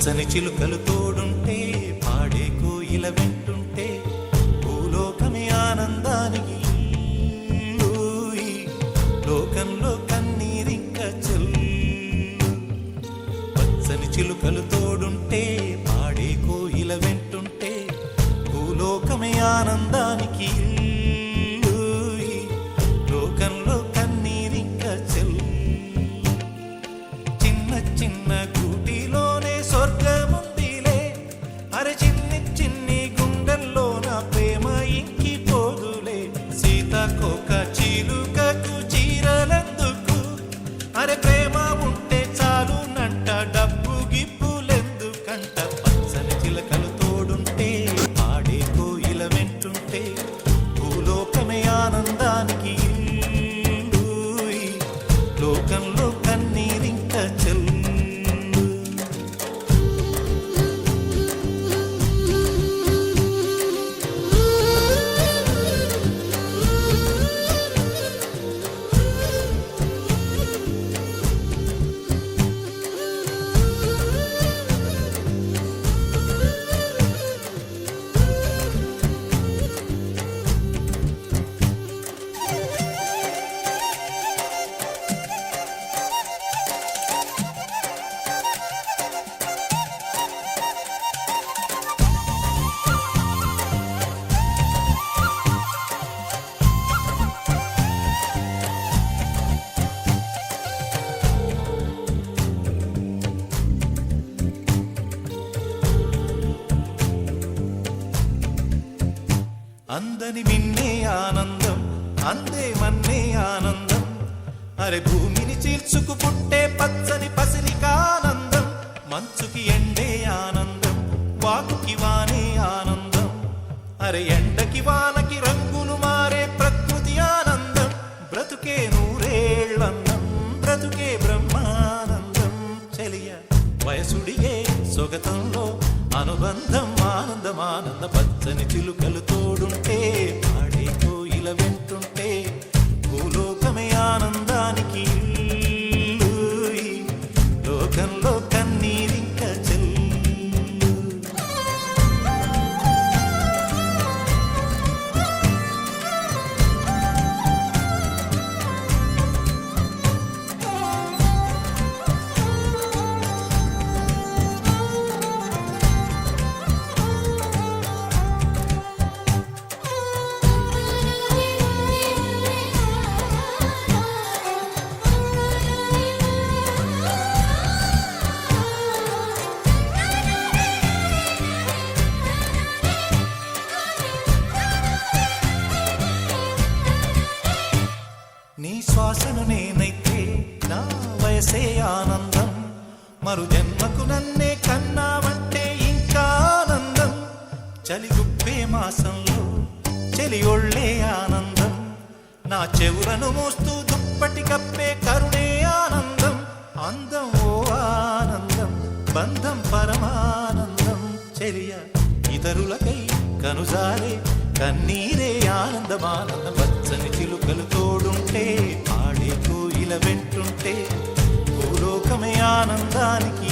పచ్చని చిలుకలు తోడుంటే పాడే కోయిల వెంటుంటే భూలోకమే ఆనందానికి లోకంలో కన్నీరింక చెల్లు. పచ్చని చిలుకలు తోడుంటే పాడే కోయిల వెంటుంటే భూలోకమే ఆనందానికి లోకంలో కన్నీరింక చెల్లు. చిన్న చిన్న గూటిలోనే స్వర్గముందిలే, అరే చిన్ని చిన్ని గుండెల్లో నా ప్రేమ ఇంకిపోదులే. సీతాకోక చిలుకకు చీరలెందుకు, అరే ప్రేమ ఉంటే చాలునంట, డబ్బు గిప్పులెందుకంట. పచ్చని చిలకలు తోడుంటే పాడే కోయిల వెంటుంటే భూలోకమే ఆనందానికి లోకంలో కన్నీరింక చెల్లు. అందని మిన్నే ఆనందం, అందే మన్నే ఆనందం, అరే భూమిని చీల్చుకు పుట్టే పచ్చని పసిరికానందం. మంచుకి ఎండే ఆనందం, వాకుకి వానే ఆనందం, అరే ఎండకి వానకి రంగులు మారే ప్రకృతి ఆనందం. బ్రతుకే నూరేళ్ళన్నం, బ్రతుకే బ్రహ్మానందం. చెలియ వయసుడిగే సొగతంలో అనుబంధం ఆనందం ఆనంద. పచ్చని చిలుకలు తోడుంటే పాడే కోయిల వెంటుంటే భూలోకమే ఆనందానికి లోకంలో కన్నీరింక చెల్లు. నీ శ్వాసను నేనైతే నా వయసే ఆనందం, మరు జన్మకు నన్నే కన్నావంటే ఇంకా ఆనందం. చలిగుప్పే మాసంలో చెలి ఒళ్ళే ఆనందం, నా చెవులను మోస్తూ దుప్పటి కప్పే కరుణే ఆనందం. అందం ఓ ఆనందం, బంధం పరమానందం. చెలియ ఇతరులకై కనుజారే కన్నీరే ఆనందమానందం. పచ్చని చిలుకలు తోడుంటే పాడే కోయిల వెంటుంటే భూలోకమే ఆనందానికి